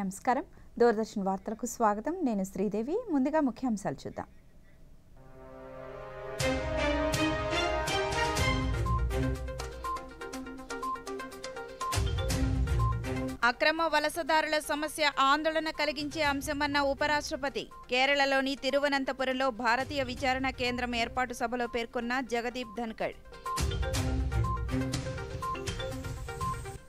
నమస్కారం. దూరదర్శన్ వార్తలకు స్వాగతం. నేను శ్రీదేవి. ముందుగా ముఖ్యాంశాలు చూద్దాం. అక్రమ వలసదారుల సమస్య ఆందోళన కలిగించే అంశమన్న ఉపరాష్ట్రపతి. కేరళలోని తిరువనంతపురంలో భారతీయ విచారణ కేంద్రం ఏర్పాటు సభలో పేర్కొన్న జగదీప్ ధన్కడ్.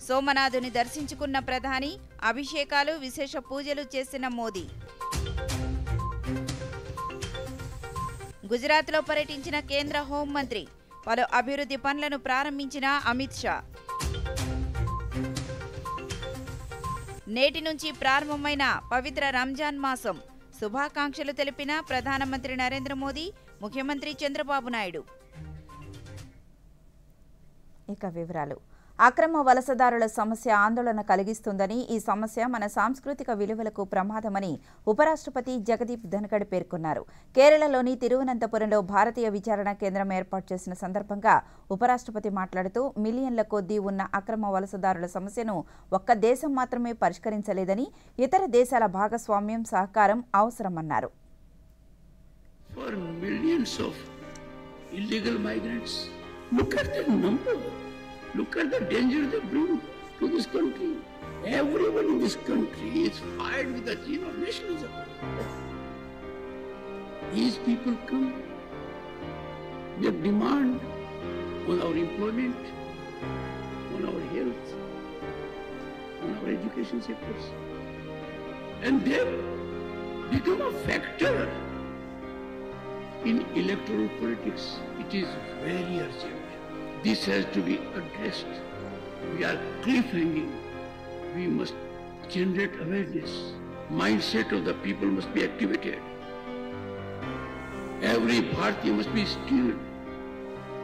సోమనాథుని దర్శించుకున్న ప్రధాని, అభిషేకాలు, విశేష పూజలు చేసిన మోదీ. గుజరాత్లో పర్యటించిన కేంద్ర హోంమంత్రి, పలు అభివృద్ధి పనులను ప్రారంభించిన అమిత్ షా. నేటి నుంచి ప్రారంభమైన పవిత్ర రంజాన్ మాసం. శుభాకాంక్షలు తెలిపిన ప్రధానమంత్రి నరేంద్ర మోదీ, ముఖ్యమంత్రి చంద్రబాబు నాయుడు. ఇక వివరాలు. అక్రమ వలసదారుల సమస్య ఆందోళన కలిగిస్తుందని, ఈ సమస్య మన సాంస్కృతిక విలువలకు ప్రమాదమని ఉపరాష్ట్రపతి జగదీప్ ధన్కడ్ పేర్కొన్నారు. కేరళలోని తిరువనంతపురంలో భారతీయ విచారణ కేంద్రం ఏర్పాటు చేసిన సందర్భంగా ఉపరాష్ట్రపతి మాట్లాడుతూ, మిలియన్ల కొద్దీ ఉన్న అక్రమ వలసదారుల సమస్యను ఒక్క దేశం మాత్రమే పరిష్కరించలేదని, ఇతర దేశాల భాగస్వామ్యం, సహకారం అవసరమన్నారు. Look at the danger they bring to this country. Everyone in this country is fired with the theme of nationalism. These people come, they demand on our employment, on our health, on our education sectors. And they become a factor in electoral politics. It is very urgent. This has to be addressed. We are cliffhanging. We must generate awareness. Mindset of the people must be activated. Every Bharatiya must be skilled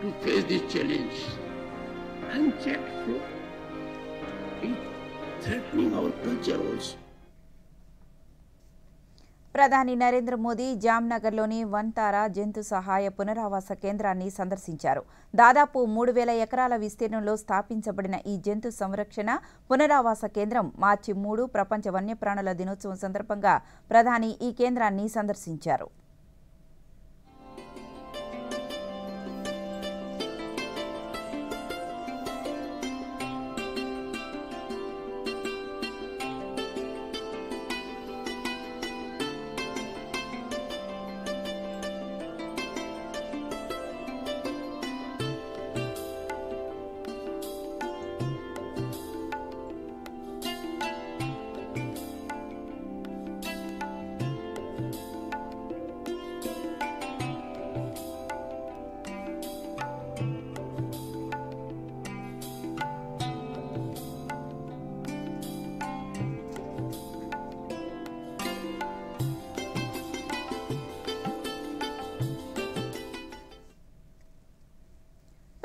to face this challenge. Unchecked flow is threatening our culture also. ప్రధాని నరేంద్ర మోదీ జామ్నగర్లోని వంతారా జంతు సహాయ పునరావాస కేంద్రాన్ని సందర్శించారు. దాదాపు 3000 ఎకరాల విస్తీర్ణంలో స్థాపించబడిన ఈ జంతు సంరక్షణ పునరావాస కేంద్రం మార్చి 3 ప్రపంచ వన్యప్రాణుల దినోత్సవం సందర్భంగా ప్రధాని ఈ కేంద్రాన్ని సందర్శించారు.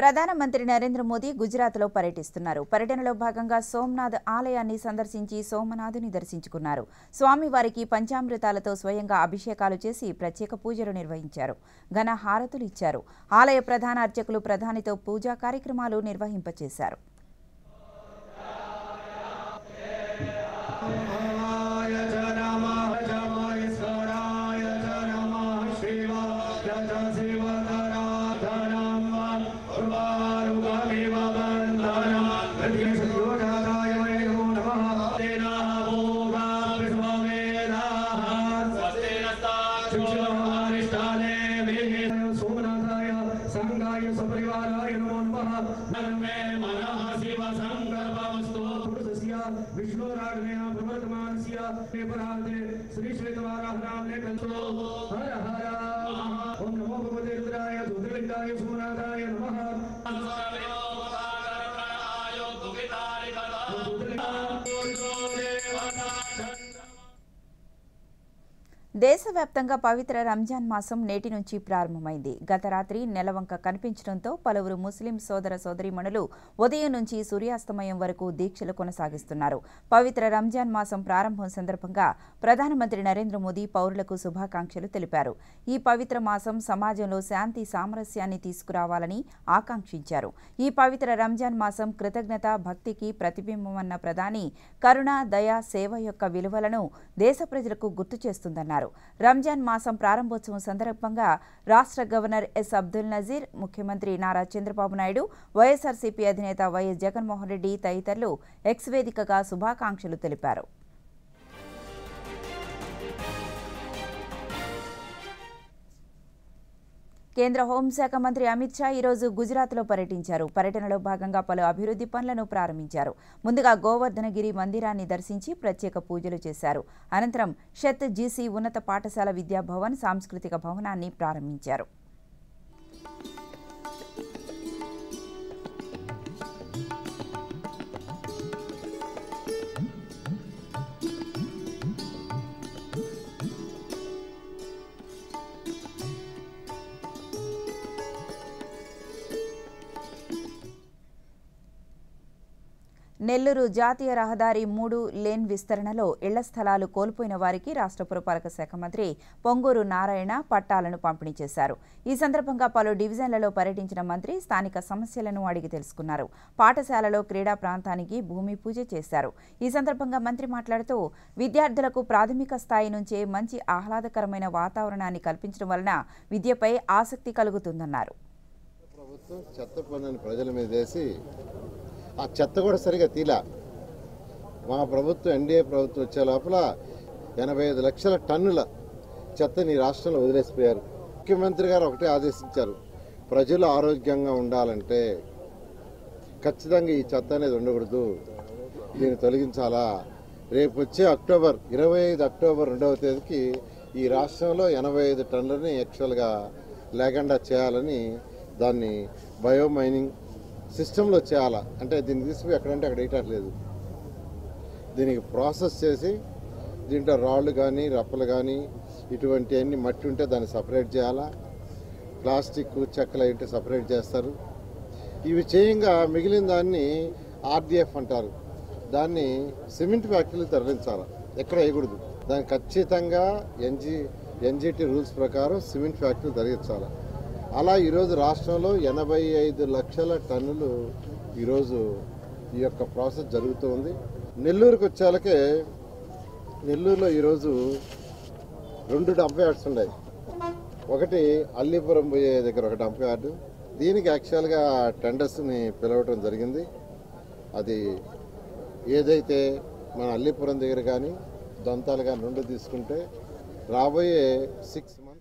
ప్రధానమంత్రి నరేంద్ర మోదీ గుజరాత్లో పర్యటిస్తున్నారు. పర్యటనలో భాగంగా సోమనాథ్ ఆలయాన్ని సందర్శించి సోమనాథుని దర్శించుకున్నారు. స్వామివారికి పంచామృతాలతో స్వయంగా అభిషేకాలు చేసి ప్రత్యేక పూజలు నిర్వహించారు. ఘన హారతులు ఇచ్చారు. ఆలయ ప్రధాన అర్చకులు ప్రధానితో పూజా కార్యక్రమాలు నిర్వహింపచేశారు. దేశవ్యాప్తంగా పవిత్ర రంజాన్ మాసం నేటి నుంచి ప్రారంభమైంది. గత రాత్రి నెలవంక కనిపించడంతో పలువురు ముస్లిం సోదర సోదరీమణులు ఉదయం నుంచి సూర్యాస్తమయం వరకు దీక్షలు కొనసాగిస్తున్నారు. పవిత్ర రంజాన్ మాసం ప్రారంభం సందర్భంగా ప్రధానమంత్రి నరేంద్ర మోదీ పౌరులకు శుభాకాంక్షలు తెలిపారు. ఈ పవిత్ర మాసం సమాజంలో శాంతి సామరస్యాన్ని తీసుకురావాలని ఆకాంక్షించారు. ఈ పవిత్ర రంజాన్ మాసం కృతజ్ఞత, భక్తికి ప్రతిబింబమన్న ప్రధాని కరుణ, దయ, సేవ యొక్క విలువలను దేశ ప్రజలకు గుర్తు చేస్తుందన్నారు. రంజాన్ మాసం ప్రారంభోత్సవం సందర్భంగా రాష్ట్ర గవర్నర్ ఎస్ అబ్దుల్ నజీర్, ముఖ్యమంత్రి నారా చంద్రబాబు నాయుడు, వైఎస్ఆర్సీపీ అధినేత వైఎస్ జగన్మోహన్ రెడ్డి తదితరులు ఎక్స్ వేదికగా శుభాకాంక్షలు తెలిపారు. కేంద్ర హోంశాఖ మంత్రి అమిత్ షా ఈరోజు గుజరాత్లో పర్యటించారు. పర్యటనలో భాగంగా పలు అభివృద్ధి పనులను ప్రారంభించారు. ముందుగా గోవర్ధనగిరి మందిరాన్ని దర్శించి ప్రత్యేక పూజలు చేశారు. అనంతరం షత్ జీసీ ఉన్నత పాఠశాల విద్యాభవన్ సాంస్కృతిక భవనాన్ని ప్రారంభించారు. నెల్లూరు జాతీయ రహదారి 3 లేన్ విస్తరణలో ఇళ్ల స్థలాలు కోల్పోయిన వారికి రాష్ట్ర పురపాలక శాఖ మంత్రి పొంగూరు నారాయణ పట్టాలను పంపిణీ చేశారు. ఈ సందర్భంగా పలు డివిజన్లలో పర్యటించిన మంత్రి స్థానిక సమస్యలను అడిగి తెలుసుకున్నారు. పాఠశాలలో క్రీడా ప్రాంతానికి భూమి పూజ చేశారు. ఈ సందర్భంగా మంత్రి మాట్లాడుతూ విద్యార్థులకు ప్రాథమిక స్థాయి నుంచే మంచి ఆహ్లాదకరమైన వాతావరణాన్ని కల్పించడం వలన విద్యపై ఆసక్తి కలుగుతుందన్నారు. ప్రభుత్వం చెత్త పన్నుని ప్రజల మీద వేసి ఆ చెత్త కూడా సరిగా తీలా. మా ప్రభుత్వం ఎన్డీఏ ప్రభుత్వం వచ్చే లోపల 85 లక్షల టన్నుల చెత్తని రాష్ట్రంలో వదిలేసిపోయారు. ముఖ్యమంత్రి గారు ఒకటే ఆదేశించారు, ప్రజలు ఆరోగ్యంగా ఉండాలంటే ఖచ్చితంగా ఈ చెత్త అనేది ఉండకూడదు, దీన్ని తొలగించాలా. రేపు వచ్చే 25 అక్టోబర్ 2వ తేదీకి ఈ రాష్ట్రంలో 85 టన్నులని యాక్చువల్గా లేకుండా చేయాలని, దాన్ని బయోమైనింగ్ సిస్టంలో చేయాలా. అంటే దీన్ని తీసుకుని ఎక్కడంటే అక్కడ వేయట్లేదు, దీనికి ప్రాసెస్ చేసి దీంట్లో రాళ్ళు కానీ రప్పలు కానీ ఇటువంటి అన్ని మట్టి ఉంటే దాన్ని సపరేట్ చేయాలా, ప్లాస్టిక్ చెక్కలు అయింటే సపరేట్ చేస్తారు. ఇవి చేయంగా మిగిలిన దాన్ని ఆర్డీఎఫ్ అంటారు, దాన్ని సిమెంట్ ఫ్యాక్టరీలు తరలించాలి, ఎక్కడ వేయకూడదు. దాన్ని ఖచ్చితంగా ఎన్జీటీ రూల్స్ ప్రకారం సిమెంట్ ఫ్యాక్టరీలు తరలించాలి. అలా ఈరోజు రాష్ట్రంలో 85 లక్షల టన్నులు ఈరోజు ఈ యొక్క ప్రాసెస్ జరుగుతూ ఉంది. నెల్లూరుకు వచ్చేళ్ళకే నెల్లూరులో ఈరోజు 2 డంప్ యార్డ్స్ ఉన్నాయి. ఒకటి అల్లీపురం పోయే దగ్గర ఒక డంప్ యార్డు, దీనికి యాక్చువల్గా టెండర్స్ని పిలవటం జరిగింది. అది ఏదైతే మన అల్లీపురం దగ్గర కానీ దంతాలు కానీ 2 తీసుకుంటే రాబోయే 6 months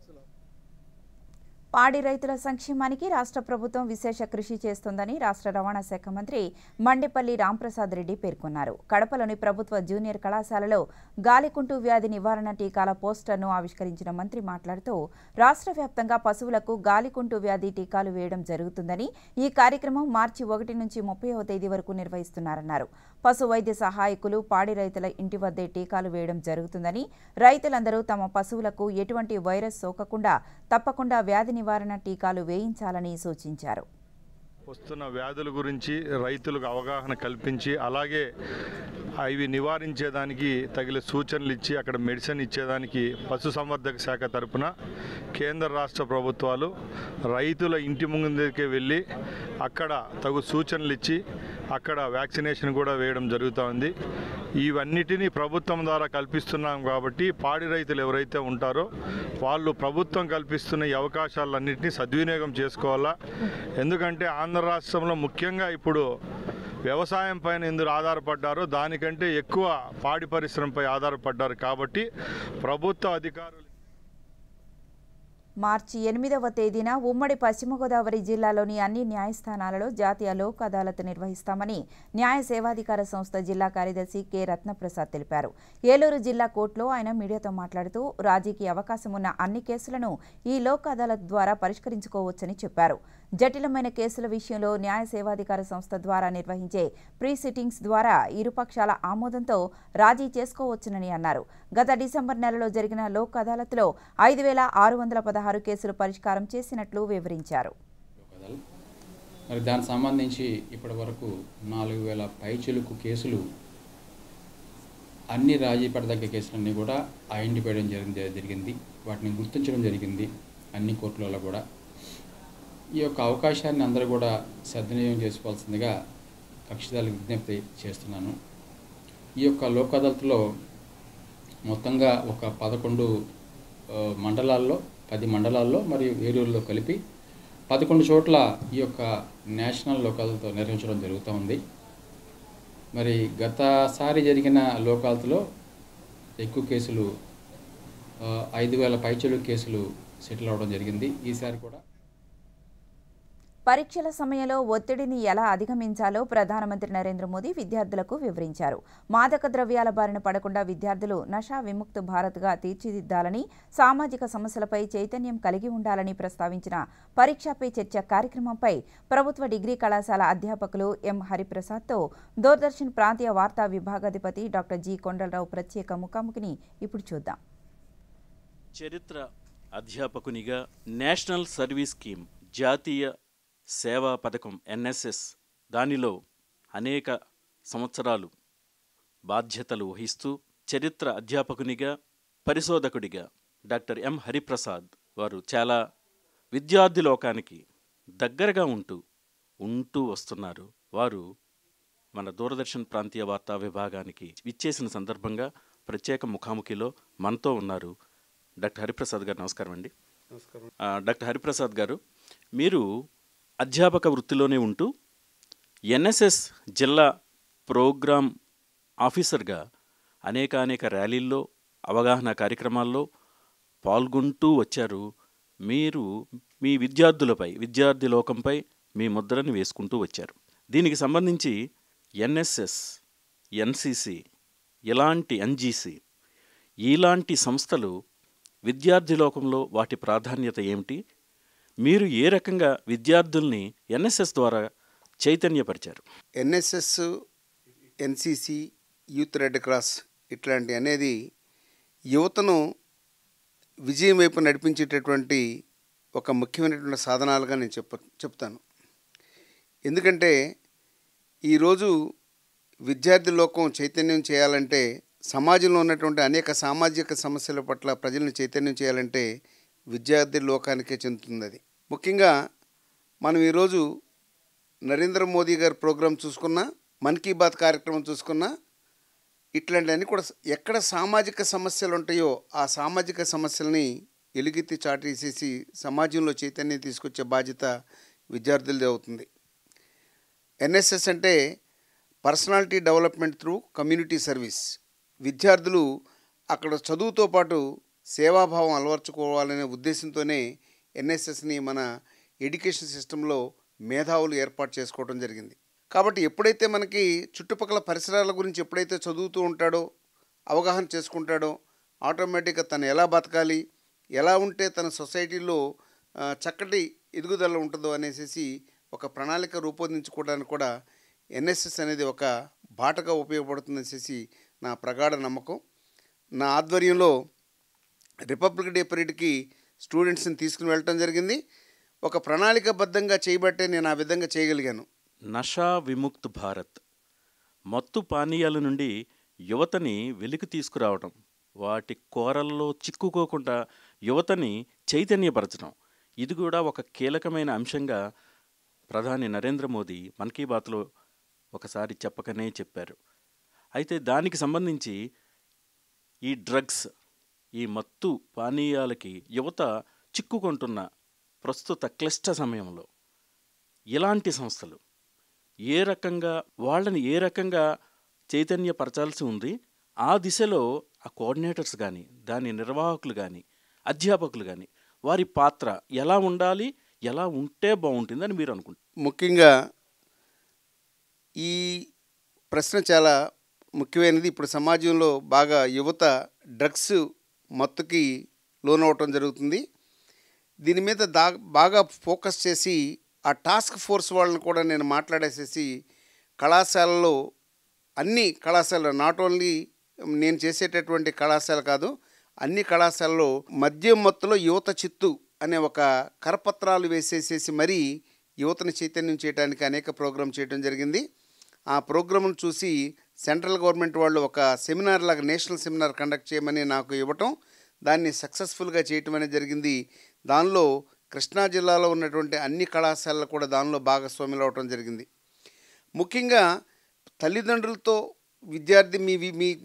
పాడి రైతుల సంక్షేమానికి రాష్ట్ర ప్రభుత్వం విశేష కృషి చేస్తోందని రాష్ట్ర రవాణా శాఖ మంత్రి మండిపల్లి రాంప్రసాద్ రెడ్డి పేర్కొన్నారు. కడపలోని ప్రభుత్వ జూనియర్ కళాశాలలో గాలికుంటు వ్యాధి నివారణ టీకాల పోస్టర్ను ఆవిష్కరించిన మంత్రి మాట్లాడుతూ రాష్ట్ర వ్యాప్తంగా పశువులకు గాలికుంటు వ్యాధి టీకాలు వేయడం జరుగుతుందని, ఈ కార్యక్రమం మార్చి 1 నుంచి 30వ తేదీ వరకు నిర్వహిస్తున్నారన్నారు. పశు వైద్య సహాయకులు పాడి రైతుల ఇంటి వద్దే టీకాలు వేయడం జరుగుతుందని, రైతులందరూ తమ పశువులకు ఎటువంటి వైరస్ సోకకుండా తప్పకుండా వ్యాధి నివారణ టీకాలు వేయించాలని సూచించారు. వస్తున్న వ్యాధుల గురించి రైతులకు అవగాహన కల్పించి, అలాగే అవి నివారించేదానికి తగిన సూచనలు ఇచ్చి అక్కడ మెడిసిన్ ఇచ్చేదానికి పశుసంవర్ధక శాఖ తరపున కేంద్ర రాష్ట్ర ప్రభుత్వాలు రైతుల ఇంటి ముందుకే వెళ్ళి అక్కడ తగు సూచనలు ఇచ్చి అక్కడ వ్యాక్సినేషన్ కూడా వేయడం జరుగుతూ ఉంది. ఇవన్నిటినీ ప్రభుత్వం ద్వారా కల్పిస్తున్నాం కాబట్టి పాడి రైతులు ఎవరైతే ఉంటారో వాళ్ళు ప్రభుత్వం కల్పిస్తున్న ఈ అవకాశాలన్నింటినీ సద్వినియోగం చేసుకోవాలా. ఎందుకంటే ఆంధ్ర రాష్ట్రంలో ముఖ్యంగా ఇప్పుడు వ్యవసాయం పైన ఎందుకు ఆధారపడ్డారో దానికంటే ఎక్కువ పాడి పరిశ్రమపై ఆధారపడ్డారు. కాబట్టి ప్రభుత్వ అధికారులు మార్చి 8వ తేదీన ఉమ్మడి పశ్చిమ గోదావరి జిల్లాలోని అన్ని న్యాయస్థానాలలో జాతీయ లోక్ అదాలత్ నిర్వహిస్తామని న్యాయ సేవాధికార సంస్థ జిల్లా కార్యదర్శి కె రత్నప్రసాద్ తెలిపారు. ఏలూరు జిల్లా కోర్టులో ఆయన మీడియాతో మాట్లాడుతూ రాజీకి అవకాశం ఉన్న అన్ని కేసులను ఈ లోక్ అదాలత్ ద్వారా పరిష్కరించుకోవచ్చని చెప్పారు. జటిలమైన కేసుల విషయంలో న్యాయ సేవాధికార సంస్థ ద్వారా నిర్వహించే ప్రీ సిట్టింగ్స్ ద్వారా ఇరుపక్షాల ఆమోదంతో రాజీ చేసుకోవచ్చునని అన్నారు. గత డిసెంబర్ నెలలో జరిగిన లోక్ అదాలత్లో 5,616 కేసులు పరిష్కారం చేసినట్లు వివరించారు. మరి దానికి సంబంధించి ఇప్పటి వరకు 4,000 పైచిలుకు కేసులు అన్ని రాజీ పడదగ్గ కేసులన్నీ కూడా ఐడెంటిఫై చేయడం జరిగింది. వాటిని గుర్తించడం జరిగింది అన్ని కోర్టులలో కూడా. ఈ యొక్క అవకాశాన్ని అందరూ కూడా సద్వినియోగం చేసుకోవాల్సిందిగా కక్షిదారులకు విజ్ఞప్తి చేస్తున్నాను. ఈ యొక్క లోక్ అదాలత్లో మొత్తంగా ఒక 11 మండలాల్లో 10 మండలాల్లో మరియు ఏలూరులో కలిపి 11 చోట్ల ఈ యొక్క నేషనల్ లోక్ అదాలత్ నిర్వహించడం జరుగుతూ ఉంది. మరి గతసారి జరిగిన లోక్ అదాలత్లో ఎక్కువ కేసులు 5,000 పైచిలుకు కేసులు సెటిల్ అవ్వడం జరిగింది. ఈసారి కూడా పరీక్షల సమయంలో ఒత్తిడిని ఎలా అధిగమించాలో ప్రధానమంత్రి నరేంద్ర మోదీ విద్యార్థులకు వివరించారు. మాదక ద్రవ్యాల బారిన పడకుండా విద్యార్థులు నషా విముక్త భారత్గా తీర్చిదిద్దాలని, సామాజిక సమస్యలపై చైతన్యం కలిగి ఉండాలని ప్రస్తావించిన పరీక్షా పే చర్చ కార్యక్రమంపై ప్రభుత్వ డిగ్రీ కళాశాల అధ్యాపకులు ఎం హరిప్రసాద్తో దూరదర్శన్ ప్రాంతీయ వార్తా విభాగాధిపతి డాక్టర్ జి కొండలరావు ప్రత్యేక ముఖాముఖిని ఇప్పుడు చూద్దాం. చరిత్ర అధ్యాపకునిగా నేషనల్ సర్వీస్ స్కీమ్ జాతీయ సేవా పథకం ఎన్ఎస్ఎస్ దానిలో అనేక సంవత్సరాలు బాధ్యతలు వహిస్తూ చరిత్ర అధ్యాపకునిగా పరిశోధకుడిగా డాక్టర్ ఎం హరిప్రసాద్ వారు చాలా విద్యార్థి లోకానికి దగ్గరగా ఉంటూ వస్తున్నారు. వారు మన దూరదర్శన్ ప్రాంతీయ వార్తా విభాగానికి విచ్చేసిన సందర్భంగా ప్రత్యేక ముఖాముఖిలో మనతో ఉన్నారు. డాక్టర్ హరిప్రసాద్ గారు నమస్కారం అండి. డాక్టర్ హరిప్రసాద్ గారు, మీరు అధ్యాపక వృత్తిలోనే ఉంటూ ఎన్ఎస్ఎస్ జిల్లా ప్రోగ్రామ్ ఆఫీసర్గా అనేక ర్యాలీల్లో అవగాహన కార్యక్రమాల్లో పాల్గొంటూ వచ్చారు. మీరు మీ విద్యార్థి లోకంపై మీ ముద్రని వేసుకుంటూ వచ్చారు. దీనికి సంబంధించి ఎన్ఎస్ఎస్, ఎన్సిసి, ఎన్జిసి ఇలాంటి సంస్థలు విద్యార్థి లోకంలో వాటి ప్రాధాన్యత ఏమిటి? మీరు ఏ రకంగా విద్యార్థుల్ని ఎన్ఎస్ఎస్ ద్వారా చైతన్యపరిచారు? NSS, NCC, youth red cross ఇట్లాంటి అనేది యువతను విజయం వైపు నడిపించేటటువంటి ఒక ముఖ్యమైనటువంటి సాధనాలుగా నేను చెప్తాను. ఎందుకంటే ఈరోజు విద్యార్థి లోకం చైతన్యం చేయాలంటే, సమాజంలో ఉన్నటువంటి అనేక సామాజిక సమస్యల పట్ల ప్రజలను చైతన్యం చేయాలంటే విద్యార్థి లోకానికే చెందుతుంది. అది ముఖ్యంగా మనం ఈరోజు నరేంద్ర మోదీ గారి ప్రోగ్రాం చూసుకున్నా, మన్ కీ బాత్ కార్యక్రమం చూసుకున్నా, ఇట్లాంటివన్నీ కూడా ఎక్కడ సామాజిక సమస్యలు ఉంటాయో ఆ సామాజిక సమస్యల్ని ఎలుగెత్తి చాటేసేసి సమాజంలో చైతన్యం తీసుకొచ్చే బాధ్యత విద్యార్థులదే అవుతుంది. ఎన్ఎస్ఎస్ అంటే personality development through community service. విద్యార్థులు అక్కడ చదువుతో పాటు సేవాభావం అలవర్చుకోవాలనే ఉద్దేశంతోనే ఎన్ఎస్ఎస్ని మన ఎడ్యుకేషన్ సిస్టంలో మేధావులు ఏర్పాటు చేసుకోవడం జరిగింది. కాబట్టి ఎప్పుడైతే మనకి చుట్టుపక్కల పరిసరాల గురించి ఎప్పుడైతే చదువుతూ ఉంటాడో, అవగాహన చేసుకుంటాడో, ఆటోమేటిక్గా తను ఎలా బతకాలి, ఎలా ఉంటే తన సొసైటీలో చక్కటి ఎదుగుదల ఉంటుందో అనేసి ఒక ప్రణాళిక రూపొందించుకోవడానికి కూడా ఎన్ఎస్ఎస్ అనేది ఒక బాటగా ఉపయోగపడుతుందనేసి నా ప్రగాఢ నమ్మకం. నా ఆధ్వర్యంలో రిపబ్లిక్ డే పరేడ్కి స్టూడెంట్స్ని తీసుకుని వెళ్ళటం జరిగింది. ఒక ప్రణాళికబద్ధంగా చేయబట్టే నేను ఆ విధంగా చేయగలిగాను. నషా విముక్త్ భారత్, మత్తు పానీయాల నుండి యువతని వెలికి తీసుకురావడం, వాటి కోరల్లో చిక్కుకోకుండా యువతని చైతన్యపరచడం, ఇది కూడా ఒక కీలకమైన అంశంగా ప్రధాని నరేంద్ర మోదీ మన్ కీ బాత్లో ఒకసారి చెప్పకనే చెప్పారు. అయితే దానికి సంబంధించి ఈ డ్రగ్స్, ఈ మత్తు పానీయాలకి యువత చిక్కుకుంటున్న ప్రస్తుత క్లిష్ట సమయంలో ఇలాంటి సంస్థలు వాళ్ళని ఏ రకంగా చైతన్యపరచాల్సి ఉంది, ఆ దిశలో ఆ కోఆర్డినేటర్స్ కానీ, దాని నిర్వాహకులు కానీ, అధ్యాపకులు కానీ వారి పాత్ర ఎలా ఉండాలి, ఎలా ఉంటే బాగుంటుందని మీరు అనుకుంటారు? ముఖ్యంగా ఈ ప్రశ్న చాలా ముఖ్యమైనది. ఇప్పుడు సమాజంలో బాగా యువత డ్రగ్స్ మత్తుకి లోనవటం జరుగుతుంది. దీని మీద బాగా ఫోకస్ చేసి ఆ టాస్క్ ఫోర్స్ వాళ్ళని కూడా నేను మాట్లాడేసేసి కళాశాలలో అన్ని కళాశాలలో, నాట్ ఓన్లీ నేను చేసేటటువంటి కళాశాల కాదు, అన్ని కళాశాలలో మద్యం మత్తులో యువత చిత్తు అనే ఒక కరపత్రాలు వేసేసేసి మరీ యువతని చైతన్యం చేయడానికి అనేక ప్రోగ్రాం చేయడం జరిగింది. ఆ ప్రోగ్రాంను చూసి సెంట్రల్ గవర్నమెంట్ వాళ్ళు ఒక సెమినార్ లాగా నేషనల్ సెమినార్ కండక్ట్ చేయమని నాకు ఇవ్వటం, దాన్ని సక్సెస్ఫుల్గా చేయటం అనేది జరిగింది. దానిలో కృష్ణా జిల్లాలో ఉన్నటువంటి అన్ని కళాశాలలు కూడా దానిలో భాగస్వాములు అవటం జరిగింది. ముఖ్యంగా తల్లిదండ్రులతో విద్యార్థి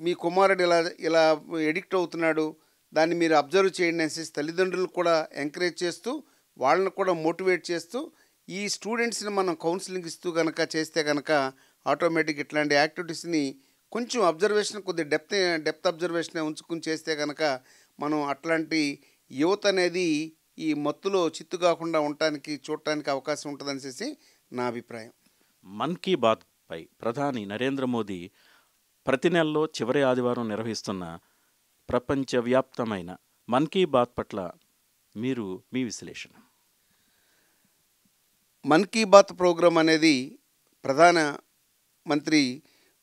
మీ కుమారుడు ఇలా ఎడిక్ట్ అవుతున్నాడు, దాన్ని మీరు అబ్జర్వ్ చేయండి అనేసి తల్లిదండ్రులు కూడా ఎంకరేజ్ చేస్తూ వాళ్ళని కూడా మోటివేట్ చేస్తూ ఈ స్టూడెంట్స్ని మనం కౌన్సిలింగ్ ఇస్తూ కనుక చేస్తే కనుక ఆటోమేటిక్ ఇట్లాంటి యాక్టివిటీస్ని కొంచెం అబ్జర్వేషన్, కొద్ది డెప్త్ అబ్జర్వేషన్ ఉంచుకుని చేస్తే కనుక మనం అట్లాంటి యువత అనేది ఈ మత్తులో చిత్తు కాకుండా ఉండటానికి చూడటానికి అవకాశం ఉంటుందనేసి నా అభిప్రాయం. మన్ కీ బాత్ పై ప్రధాని నరేంద్ర మోదీ ప్రతి నెలలో చివరి ఆదివారం నిర్వహిస్తున్న ప్రపంచవ్యాప్తమైన మన్ కీ బాత్ పట్ల మీరు మీ విశ్లేషణ? మన్ కీ బాత్ ప్రోగ్రాం అనేది ప్రధాన మంత్రి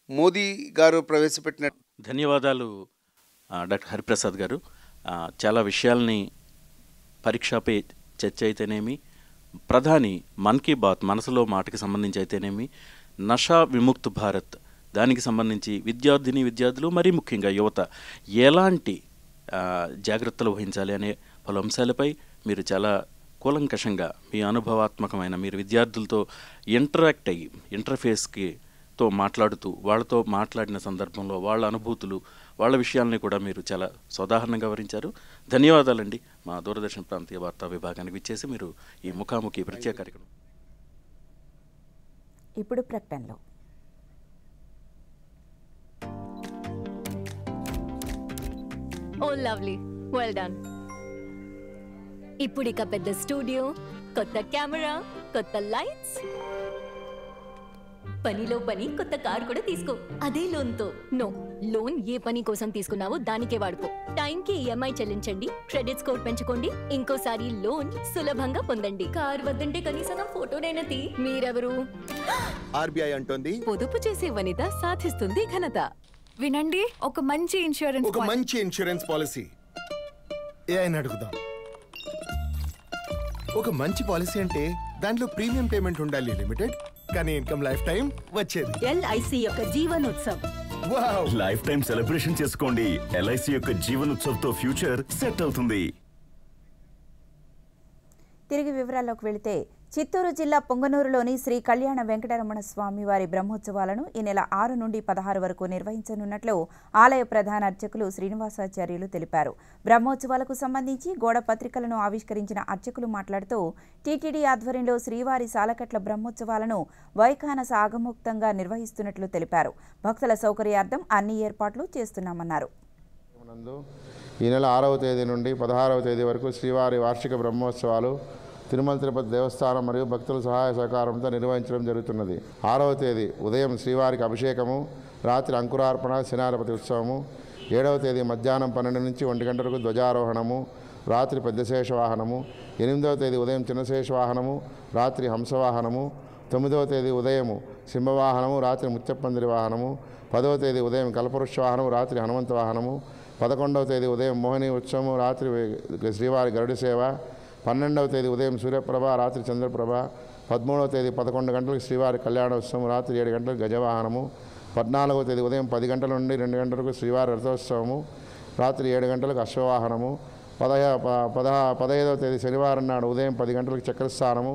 మోదీ గారు ప్రవేశపెట్టిన. ధన్యవాదాలు డాక్టర్ హరిప్రసాద్ గారు. చాలా విషయాల్ని పరీక్షపై చర్చ అయితేనేమి, ప్రధాని మన్ కీ బాత్ మనసులో మాటకి సంబంధించి అయితేనేమి, నషా విముక్త్ భారత్ దానికి సంబంధించి విద్యార్థులు మరీ ముఖ్యంగా యువత ఎలాంటి జాగ్రత్తలు వహించాలి అనే పలు అంశాలపై మీరు చాలా కూలంకషంగా మీ అనుభవాత్మకమైన, మీరు విద్యార్థులతో ఇంటరాక్ట్ అయ్యి ఇంటర్ఫేస్తో మాట్లాడుతూ వాళ్ళతో మాట్లాడిన సందర్భంలో వాళ్ళ అనుభూతులు, వాళ్ళ విషయాలని కూడా మీరు చాలా సోదాహరణంగా వివరించారు. ధన్యవాదాలండి. మా దూరదర్శన్ ప్రాంతీయ వార్తా విభాగానికి విచ్చేసి మీరు ఈ ముఖాముఖి ప్రత్యేక కార్యక్రమం. ఇప్పుడు ప్రకటనలో ఓ లవ్లీ, వెల్ డన్. ఇప్పుడు ఇక పెద్ద స్టూడియో, కొత్త కెమెరా, కొత్త లైట్స్, పనిలో పని కొత్త కార్ కూడా తీసుకో, అదే లోన్తో. నో, లోన్ ఏ పని కోసం తీసుకున్నావో దానికే వాడుకో. టైంకి ఈఎంఐ చెల్లించండి, క్రెడిట్ స్కోర్ పెంచుకోండి, ఇంకోసారి లోన్ సులభంగా పొందండి. కార్ వద్దంటే కనీసం నా ఫోటోనైనా తీ. మీరెవరు? ఆర్బీఐ అంటోంది, పొదుపు చేసే వనిత సాధిస్తుంది ఘనత. వినండి, ఒక మంచి ఇన్సూరెన్స్ పాలసీ ఏ అని అడుగుదాం. ఒక మంచి పాలసీ అంటే దాంట్లో ప్రీమియం పేమెంట్ ఉండాలి లిమిటెడ్, కానీ ఇన్కమ్ లైఫ్ టైం వచ్చేది. ఎల్ఐసి యొక్క Jeevan Utsav. Wow, life time celebration చేసుకోండి. ఎల్ఐసి యొక్క జీవనోత్సవ్ తో ఫ్యూచర్ సెట్ అవుతుంది. తిరిగి వివరాల్లోకి వెళితే, చిత్తూరు జిల్లా పొంగనూరులోని శ్రీ కళ్యాణ వెంకటరమణ స్వామి వారి బ్రహ్మోత్సవాలను ఈ నెల 6 నుండి 16 వరకు నిర్వహించనున్నట్లు ఆలయ ప్రధాన అర్చకులు శ్రీనివాసాచార్యులు తెలిపారు. బ్రహ్మోత్సవాలకు సంబంధించి గోడ పత్రికలను ఆవిష్కరించిన అర్చకులు మాట్లాడుతూ, టీటీడీ ఆధ్వర్యంలో శ్రీవారి సాలకట్ల బ్రహ్మోత్సవాలను వైఖానస ఆగమోక్తంగా నిర్వహిస్తున్నట్లు తెలిపారు. భక్తుల సౌకర్యార్థం అన్ని ఏర్పాట్లు చేస్తున్నామన్నారు. ఈ నెల 6వ తేదీ నుండి 16వ తేదీ వరకు శ్రీవారి వార్షిక బ్రహ్మోత్సవాలు తిరుమల తిరుపతి దేవస్థానం మరియు భక్తుల సహాయ సహకారంతో నిర్వహించడం జరుగుతున్నది. 6వ తేదీ ఉదయం శ్రీవారికి అభిషేకము, రాత్రి అంకురార్పణ శనాధిపతి ఉత్సవము, 7వ తేదీ మధ్యాహ్నం 12 నుంచి 1 గంట వరకు ధ్వజారోహణము, రాత్రి పెద్దశేష వాహనము, 8వ తేదీ ఉదయం చిన్నశేష వాహనము, రాత్రి హంసవాహనము, 9వ తేదీ ఉదయం సింహవాహనము, రాత్రి ముత్యప్పందిరి వాహనము, 10వ తేదీ ఉదయం కల్పవృక్ష వాహనము, రాత్రి హనుమంత వాహనము, 11వ తేదీ ఉదయం మోహిని ఉత్సవము, రాత్రి శ్రీవారి గరుడి సేవ, 12వ తేదీ ఉదయం సూర్యప్రభ, రాత్రి చంద్రప్రభ, 13వ తేదీ 11 గంటలకు శ్రీవారి కళ్యాణోత్సవం, రాత్రి 7 గంటలకు గజవాహనము, 14వ తేదీ ఉదయం 10 గంటల నుండి 2 గంటల వరకు శ్రీవారి రథోత్సవము, రాత్రి 7 గంటలకు అశ్వవాహనము, 15వ తేదీ శనివారం నాడు ఉదయం 10 గంటలకు చక్రస్నానము.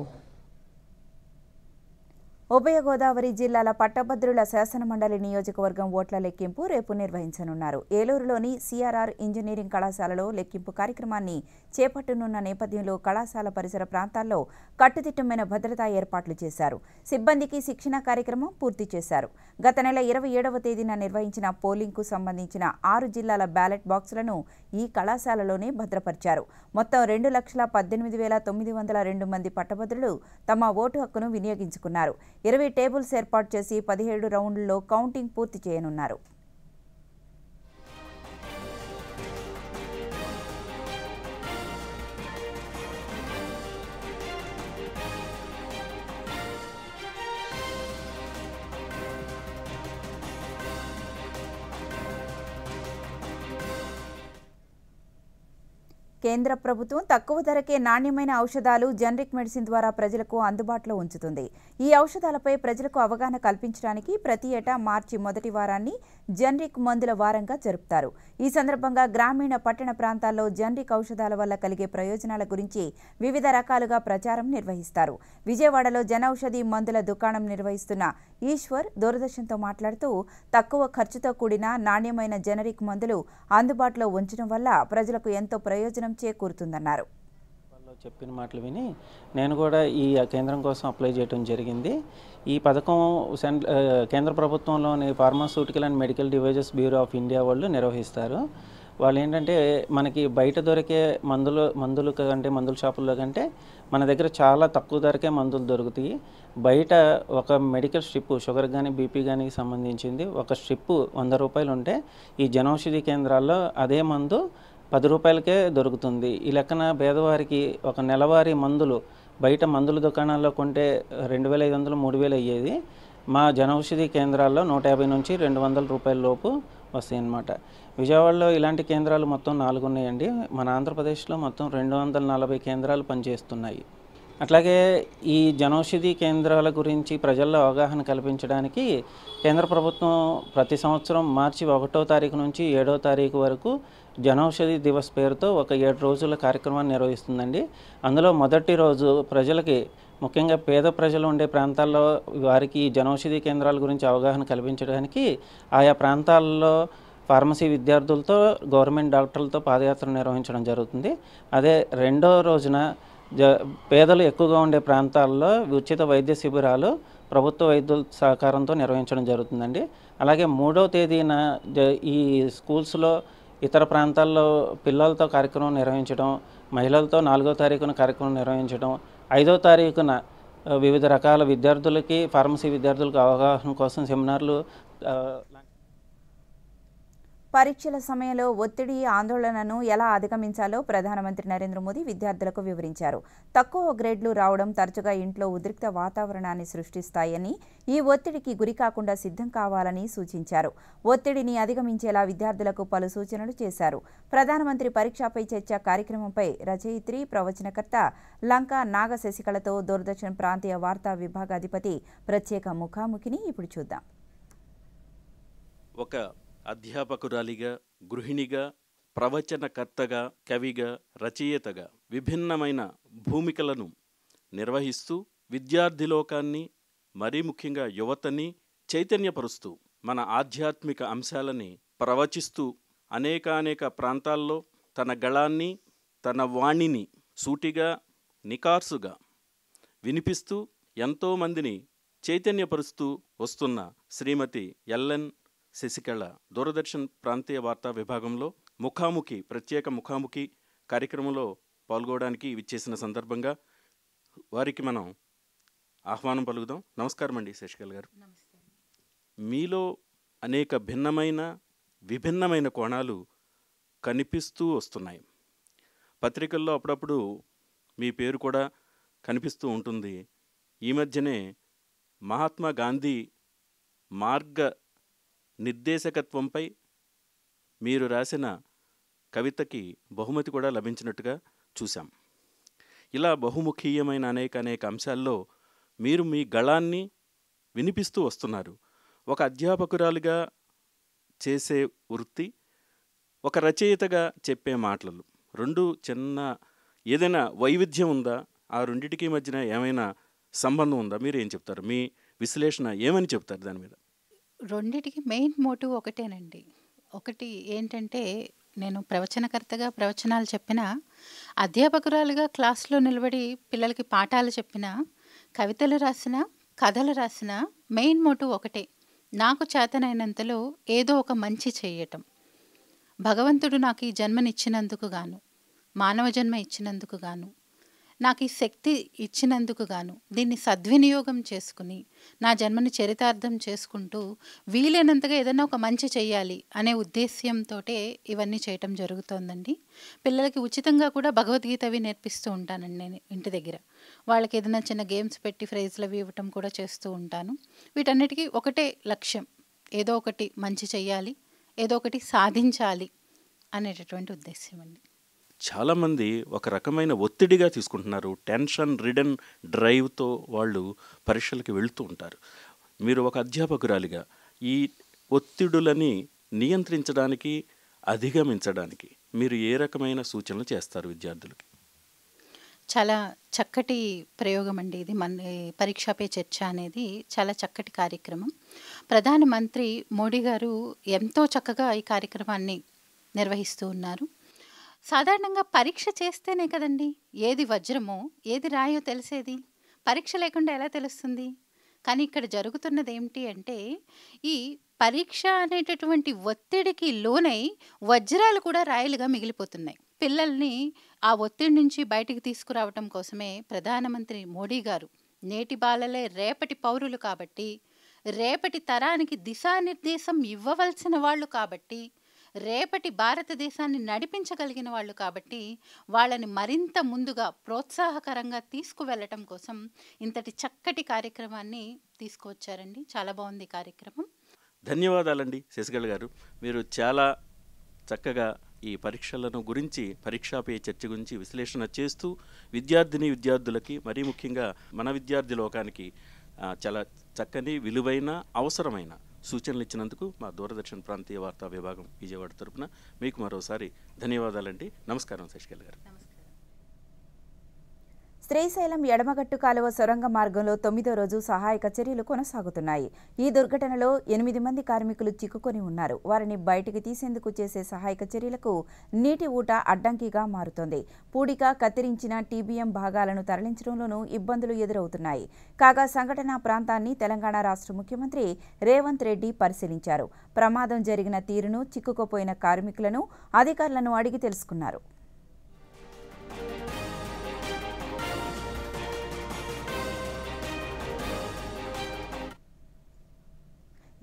ఉభయ గోదావరి జిల్లాల పట్టభద్రుల శాసనమండలి నియోజకవర్గం ఓట్ల లెక్కింపు రేపు నిర్వహించనున్నారు. ఏలూరులోని సిఆర్ఆర్ ఇంజనీరింగ్ కళాశాలలో లెక్కింపు కార్యక్రమాన్ని చేపట్టనున్న నేపథ్యంలో కళాశాల పరిసర ప్రాంతాల్లో కట్టుదిట్టమైన భద్రతా ఏర్పాట్లు చేశారు. సిబ్బందికి శిక్షణ కార్యక్రమం పూర్తి చేశారు. గత నెల 27వ తేదీన నిర్వహించిన పోలింగ్కు సంబంధించిన 6 జిల్లాల బ్యాలెట్ బాక్సులను ఈ కళాశాలలోనే భద్రపరిచారు. మొత్తం 2,18,902 మంది పట్టభద్రులు తమ ఓటు హక్కును వినియోగించుకున్నారు. 20 టేబుల్స్ ఏర్పాటు చేసి 17 రౌండ్లలో కౌంటింగ్ పూర్తి చేయనున్నారు. కేంద్ర ప్రభుత్వం తక్కువ ధరకే నాణ్యమైన ఔషధాలు జనరిక్ మెడిసిన్ ద్వారా ప్రజలకు అందుబాటులో ఉంచుతుంది. ఈ ఔషధాలపై ప్రజలకు అవగాహన కల్పించడానికి ప్రతి ఏటా మార్చి మొదటి వారాన్ని జనరిక్ మందుల వారంగా జరుపుతారు. ఈ సందర్భంగా గ్రామీణ పట్టణ ప్రాంతాల్లో జనరిక్ ఔషధాల వల్ల కలిగే ప్రయోజనాల గురించి వివిధ రకాలుగా ప్రచారం నిర్వహిస్తారు. విజయవాడలో జనౌషధి మందుల దుకాణం నిర్వహిస్తున్న ఈశ్వర్ దూరదర్శన్తో మాట్లాడుతూ తక్కువ ఖర్చుతో కూడిన నాణ్యమైన జనరిక్ మందులు అందుబాటులో ఉంచడం వల్ల ప్రజలకు ఎంతో ప్రయోజనం చేకూరుతుందన్నారు. చెప్పిన మాటలు విని నేను కూడా ఈ కేంద్రం కోసం అప్లై చేయడం జరిగింది. ఈ పథకం కేంద్ర ప్రభుత్వంలోని pharmaceutical and medical devices bureau of India వాళ్ళు నిర్వహిస్తారు. వాళ్ళు ఏంటంటే మనకి బయట దొరికే మందుల కంటే మందుల షాపుల్లో కంటే మన దగ్గర చాలా తక్కువ ధరకే మందులు దొరుకుతాయి. బయట ఒక మెడికల్ స్ట్రిప్ షుగర్ కానీ బీపీ కానీ సంబంధించింది ఒక స్ట్రిప్ 100 రూపాయలు ఉంటే ఈ జనౌషధి కేంద్రాల్లో అదే మందు 10 రూపాయలకే దొరుకుతుంది. ఈ లెక్కన పేదవారికి ఒక నెలవారీ మందులు బయట మందుల దుకాణాల్లో కొంటే 2,500 3,000 అయ్యేది మా జనౌషధి కేంద్రాల్లో 150 నుంచి 200 రూపాయల లోపు వస్తాయి అన్నమాట. విజయవాడలో ఇలాంటి కేంద్రాలు మొత్తం 4 ఉన్నాయండి. మన ఆంధ్రప్రదేశ్లో మొత్తం 240 కేంద్రాలు పనిచేస్తున్నాయి. అట్లాగే ఈ జనౌషధి కేంద్రాల గురించి ప్రజల్లో అవగాహన కల్పించడానికి కేంద్ర ప్రభుత్వం ప్రతి సంవత్సరం మార్చి 1వ తారీఖు నుంచి 7వ తారీఖు వరకు జనౌషధి దివస్ పేరుతో ఒక 7 రోజుల కార్యక్రమాన్ని నిర్వహిస్తుందండి. అందులో మొదటి రోజు ప్రజలకి ముఖ్యంగా పేద ప్రజలు ఉండే ప్రాంతాల్లో వారికి జనౌషధి కేంద్రాల గురించి అవగాహన కల్పించడానికి ఆయా ప్రాంతాల్లో ఫార్మసీ విద్యార్థులతో గవర్నమెంట్ డాక్టర్లతో పాదయాత్ర నిర్వహించడం జరుగుతుంది. అదే రెండో రోజున పేదలు ఎక్కువగా ఉండే ప్రాంతాల్లో ఉచిత వైద్య శిబిరాలు ప్రభుత్వ వైద్యుల సహకారంతో నిర్వహించడం జరుగుతుందండి. అలాగే 3వ తేదీన ఈ స్కూల్స్లో ఇతర ప్రాంతాల్లో పిల్లలతో కార్యక్రమం నిర్వహించడం, మహిళలతో 4వ తారీఖున కార్యక్రమం నిర్వహించడం, 5వ తారీఖున వివిధ రకాల విద్యార్థులకి ఫార్మసీ విద్యార్థులకు అవగాహన కోసం సెమినార్లు. పరీక్షల సమయంలో ఒత్తిడి ఆందోళనను ఎలా అధిగమించాలో ప్రధానమంత్రి నరేంద్ర మోదీ విద్యార్థులకు వివరించారు. తక్కువ గ్రేడ్లు రావడం తరచుగా ఇంట్లో ఉద్రిక్త వాతావరణాన్ని సృష్టిస్తాయని, ఈ ఒత్తిడికి గురికాకుండా సిద్ధం కావాలని సూచించారు. ఒత్తిడిని అధిగమించేలా విద్యార్థులకు పలు సూచనలు చేశారు. ప్రధానమంత్రి పరీక్షపై చర్చ కార్యక్రమంపై రచయిత్రి, ప్రవచనకర్త లంకా నాగ శశికళతో దూరదర్శన్ ప్రాంతీయ వార్తా విభాగాధిపతి ప్రత్యేక ముఖాముఖిని ఇప్పుడు చూద్దాం. ఒక అధ్యాపకురాలిగా, గృహిణిగా, ప్రవచనకర్తగా, కవిగా, రచయితగా విభిన్నమైన భూమికలను నిర్వహిస్తూ విద్యార్థి లోకాన్ని, మరీ ముఖ్యంగా యువతని చైతన్యపరుస్తూ మన ఆధ్యాత్మిక అంశాలని ప్రవచిస్తూ అనేకానేక ప్రాంతాల్లో తన గళాన్ని, తన వాణిని సూటిగా, నికార్సుగా వినిపిస్తూ ఎంతోమందిని చైతన్యపరుస్తూ వస్తున్న శ్రీమతి ఎల్ఎన్ శశికళ దూరదర్శన్ ప్రాంతీయ వార్తా విభాగంలో ప్రత్యేక ముఖాముఖి కార్యక్రమంలో పాల్గొనడానికి విచ్చేసిన సందర్భంగా వారికి మనం ఆహ్వానం పలుకుదాం. నమస్కారం అండి శశికళ గారు. మీలో అనేక విభిన్నమైన కోణాలు కనిపిస్తూ వస్తున్నాయి. పత్రికల్లో అప్పుడప్పుడు మీ పేరు కూడా కనిపిస్తూ ఉంటుంది. ఈ మధ్యనే మహాత్మా గాంధీ మార్గ నిర్దేశకత్వంపై మీరు రాసిన కవితకి బహుమతి కూడా లభించినట్టుగా చూశాం. ఇలా బహుముఖీయమైన అనేక అంశాల్లో మీరు మీ గళాన్ని వినిపిస్తూ వస్తున్నారు. ఒక అధ్యాపకురాలుగా చేసే వృత్తి, ఒక రచయితగా చెప్పే మాటలు, రెండు ఏదైనా వైవిధ్యం ఉందా? ఆ రెండిటికి మధ్యన ఏమైనా సంబంధం ఉందా? మీరు ఏం చెప్తారు? మీ విశ్లేషణ ఏమని చెప్తారు దాని మీద? రెండిటికి మెయిన్ మోటివ్ ఒకటేనండి. ఒకటి ఏంటంటే, నేను ప్రవచనకర్తగా ప్రవచనాలు చెప్పినా, అధ్యాపకురాలుగా క్లాస్లో నిలబడి పిల్లలకి పాఠాలు చెప్పినా, కవితలు రాసినా, కథలు రాసినా మెయిన్ మోటివ్ ఒకటే. నాకు చేతనైనంతలో ఏదో ఒక మంచి చేయటం. భగవంతుడు నాకు ఈ జన్మనిచ్చినందుకు గాను, మానవ జన్మ ఇచ్చినందుకు గాను, నాకు ఈ శక్తి ఇచ్చినందుకు గాను దీన్ని సద్వినియోగం చేసుకుని నా జన్మని చరితార్థం చేసుకుంటూ వీలైనంతగా ఏదైనా ఒక మంచి చెయ్యాలి అనే ఉద్దేశ్యంతో ఇవన్నీ చేయటం జరుగుతోందండి. పిల్లలకి ఉచితంగా కూడా భగవద్గీత అవి నేర్పిస్తూ ఉంటానండి నేను ఇంటి దగ్గర. వాళ్ళకి ఏదైనా చిన్న గేమ్స్ పెట్టి ప్రైజ్లు అవి ఇవ్వటం కూడా చేస్తూ ఉంటాను. వీటన్నిటికీ ఒకటే లక్ష్యం, ఏదో ఒకటి మంచి చెయ్యాలి, ఏదో ఒకటి సాధించాలి అనేటటువంటి ఉద్దేశ్యం అండి. చాలామంది ఒక రకమైన ఒత్తిడిగా తీసుకుంటున్నారు. టెన్షన్ రిడన్ డ్రైవ్తో వాళ్ళు పరీక్షలకు వెళుతూ ఉంటారు. మీరు ఒక అధ్యాపకురాలిగా ఈ ఒత్తిడులని నియంత్రించడానికి, అధిగమించడానికి మీరు ఏ రకమైన సూచనలు చేస్తారు విద్యార్థులకి? చాలా చక్కటి ప్రయోగం అండి ఇది. మన పరీక్షా పే చర్చ అనేది చాలా చక్కటి కార్యక్రమం. ప్రధానమంత్రి మోడీ గారు ఎంతో చక్కగా ఈ కార్యక్రమాన్ని నిర్వహిస్తూ ఉన్నారు. సాధారణంగా పరీక్ష చేస్తేనే కదండి ఏది వజ్రమో ఏది రాయో తెలిసేది. పరీక్ష లేకుండా ఎలా తెలుస్తుంది? కానీ ఇక్కడ జరుగుతున్నది ఏమిటి అంటే, ఈ పరీక్ష అనేటటువంటి ఒత్తిడికి లోనై వజ్రాలు కూడా రాయలుగా మిగిలిపోతున్నాయి. పిల్లల్ని ఆ ఒత్తిడి నుంచి బయటికి తీసుకురావటం కోసమే ప్రధానమంత్రి మోడీ గారు నేటి బాలలే రేపటి పౌరులు కాబట్టి, రేపటి తరానికి దిశానిర్దేశం ఇవ్వవలసిన వాళ్ళు కాబట్టి, రేపటి భారతదేశాన్ని నడిపించగలిగిన వాళ్ళు కాబట్టి, వాళ్ళని మరింత ముందుగా ప్రోత్సాహకరంగా తీసుకువెళ్ళటం కోసం ఇంతటి చక్కటి కార్యక్రమాన్ని తీసుకువచ్చారండి. చాలా బాగుంది ఈ కార్యక్రమం. ధన్యవాదాలండి శశికళ గారు. మీరు చాలా చక్కగా ఈ పరీక్షలను గురించి, పరీక్షా పే చర్చ గురించి విశ్లేషణ చేస్తూ విద్యార్థులకి, మరీ ముఖ్యంగా మన విద్యార్థి లోకానికి చాలా చక్కని, విలువైన, అవసరమైన సూచనలు ఇచ్చినందుకు మా దూరదర్శన్ ప్రాంతీయ వార్తా విభాగం విజయవాడ తరపున మీకు మరోసారి ధన్యవాదాలండి. నమస్కారం శశికళ గారు. శ్రీశైలం ఎడమగట్టు కాలువ సొరంగ మార్గంలో 9వ రోజు సహాయక చర్యలు కొనసాగుతున్నాయి. ఈ దుర్ఘటనలో 8 మంది కార్మికులు చిక్కుకొని ఉన్నారు. వారిని బయటికి తీసేందుకు చేసే సహాయక చర్యలకు నీటి ఊట అడ్డంకిగా మారుతోంది. పూడిక, కత్తిరించిన టీబీఎం భాగాలను తరలించడంలోనూ ఇబ్బందులు ఎదురవుతున్నాయి. కాగా సంఘటనా ప్రాంతాన్ని తెలంగాణ రాష్ట్ర ముఖ్యమంత్రి రేవంత్ రెడ్డి పరిశీలించారు. ప్రమాదం జరిగిన తీరును, చిక్కుకుపోయిన కార్మికులను అధికారులను అడిగి తెలుసుకున్నారు.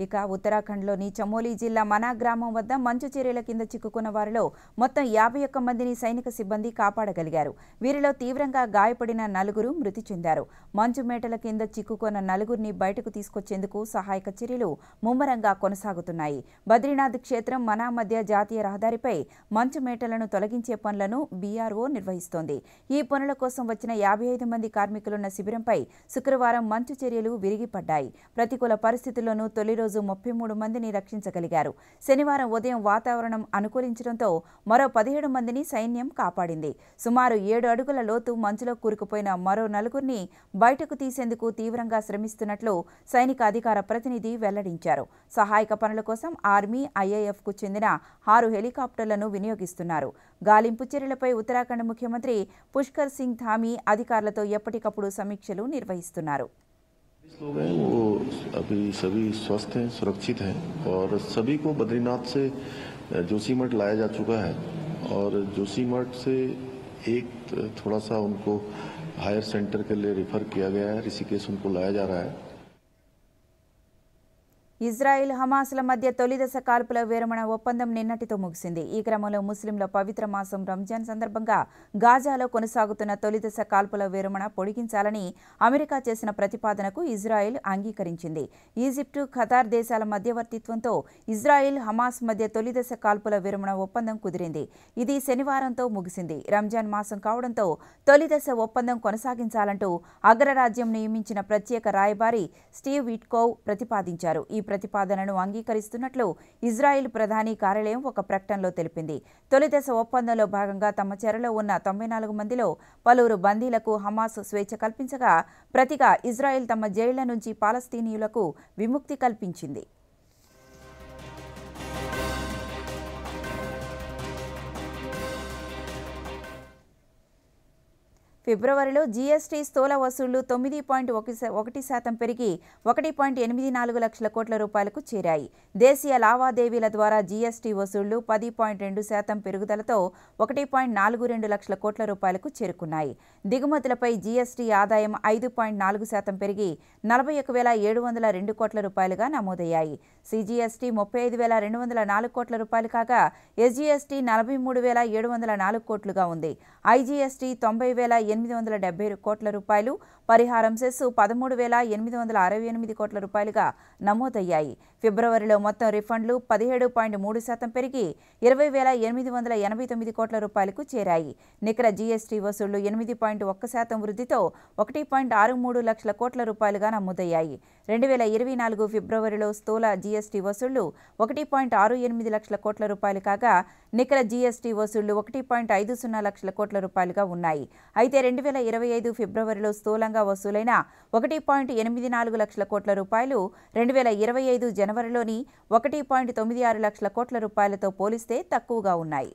ఇక ఉత్తరాఖండ్లోని చమోలీ జిల్లా మనా గ్రామం వద్ద మంచు చర్యల కింద చిక్కుకున్న వారిలో మొత్తం 51 మందిని సైనిక సిబ్బంది కాపాడగలిగారు. వీరిలో తీవ్రంగా గాయపడిన 4 మృతి చెందారు. మంచు మేటల కింద చిక్కుకున్న 4 బయటకు తీసుకొచ్చేందుకు సహాయక చర్యలు ముమ్మరంగా కొనసాగుతున్నాయి. బద్రీనాథ్ క్షేత్రం మనా మధ్య జాతీయ రహదారిపై మంచు మేటలను తొలగించే పనులను బీఆర్ఓ నిర్వహిస్తోంది. ఈ పనుల కోసం వచ్చిన 55 మంది కార్మికులున్న శిబిరంపై శుక్రవారం మంచు చర్యలు విరిగిపడ్డాయి. ప్రతికూల పరిస్థితుల్లోనూ తొలి రోజు 33 మందిని రక్షించగలిగారు. శనివారం ఉదయం వాతావరణం అనుకూలించడంతో మరో 17 మందిని సైన్యం కాపాడింది. సుమారు 7 అడుగుల లోతు మంచులో కూరుకుపోయిన మరో 4 బయటకు తీసేందుకు తీవ్రంగా శ్రమిస్తున్నట్లు సైనిక అధికార ప్రతినిధి వెల్లడించారు. సహాయక పనుల కోసం ఆర్మీ, ఐఏఎఫ్కు చెందిన 6 హెలికాప్టర్లను వినియోగిస్తున్నారు. గాలింపు చర్యలపై ఉత్తరాఖండ్ ముఖ్యమంత్రి పుష్కర్ సింగ్ ధామీ అధికారులతో ఎప్పటికప్పుడు సమీక్షలు నిర్వహిస్తున్నారు. लोग हैं वो अभी सभी स्वस्थ हैं, सुरक्षित हैं और सभी को बद्रीनाथ से जोशीमठ लाया जा चुका है और जोशीमठ से एक थोड़ा सा उनको हायर सेंटर के लिए रिफर किया गया है. ऋषिकेश उनको लाया जा रहा है. ఇజ్రాయెల్, హమాస్ల మధ్య తొలిదశ కాల్పుల విరమణ ఒప్పందం నిన్నటితో ముగిసింది. ఈ క్రమంలో ముస్లింల పవిత్ర మాసం రంజాన్ సందర్భంగా గాజాలో కొనసాగుతున్న తొలిదశ కాల్పుల విరమణ పొడిగించాలని అమెరికా చేసిన ప్రతిపాదనకు ఇజ్రాయెల్ అంగీకరించింది. ఈజిప్టు, ఖతార్ దేశాల మధ్యవర్తిత్వంతో ఇజ్రాయెల్, హమాస్ మధ్య తొలిదశ కాల్పుల విరమణ ఒప్పందం కుదిరింది. ఇది శనివారంతో ముగిసింది. రంజాన్ మాసం కావడంతో తొలిదశ ఒప్పందం కొనసాగించాలంటూ అగ్రరాజ్యం నియమించిన ప్రత్యేక రాయబారి స్టీవ్ విట్కోవ్ ప్రతిపాదించారు. ఈ ప్రతిపాదనను అంగీకరిస్తున్నట్లు ఇజ్రాయెల్ ప్రధాని కార్యాలయం ఒక ప్రకటనలో తెలిపింది. తొలిదశ ఒప్పందంలో భాగంగా తమ చెరలో ఉన్న 94 మందిలో పలువురు బందీలకు హమాస్ స్వేచ్ఛ కల్పించగా, ప్రతిగా ఇజ్రాయెల్ తమ జైళ్ల నుంచి పాలస్తీనియులకు విముక్తి కల్పించింది. ఫిబ్రవరిలో జీఎస్టీ స్థూల వసూళ్లు 9.1% పెరిగి 1.84 లక్షల కోట్ల రూపాయలకు చేరాయి. దేశీయ లావాదేవీల ద్వారా జీఎస్టీ వసూళ్లు 10.2% పెరుగుదలతో 1.42 లక్షల కోట్ల రూపాయలకు చేరుకున్నాయి. దిగుమతులపై జీఎస్టీ ఆదాయం 5.4% పెరిగి 41,702 కోట్ల రూపాయలుగా నమోదయ్యాయి. సిజీఎస్టీ 35,204 కోట్ల రూపాయలు కాగా, ఎస్జీఎస్టీ 43,704 కోట్లుగా ఉంది. ఐజీఎస్టీ 90,870 కోట్ల రూపాయలు, పరిహారం సెస్ 13,868 కోట్ల రూపాయలుగా నమోదయ్యాయి. ఫిబ్రవరిలో మొత్తం రిఫండ్లు 17.3% పెరిగి 20,889 కోట్ల రూపాయలకు చేరాయి. నికర జీఎస్టీ వసూళ్లు 8.1% వృద్ధితో 1.63 లక్షల కోట్ల రూపాయలుగా నమోదయ్యాయి. 2024 ఫిబ్రవరిలో స్థూల జీఎస్టీ వసూళ్లు 1.68 లక్షల కోట్ల రూపాయలు కాగా, నికర జీఎస్టీ వసూళ్లు 1.50 లక్షల కోట్ల రూపాయలుగా ఉన్నాయి. అయితే 2025 ఫిబ్రవరిలో స్థూలంగా వసూలైన 1.84 లక్షల కోట్ల రూపాయలు 2025 జనవరిలోని 1.96 లక్షల కోట్ల రూపాయలతో పోలిస్తే తక్కువగా ఉన్నాయి.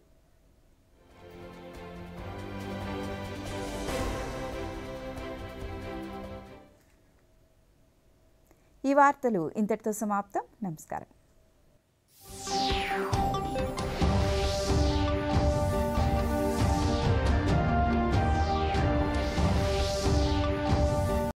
ఈ వార్తలు ఇంతటితో సమాప్తం. నమస్కారం.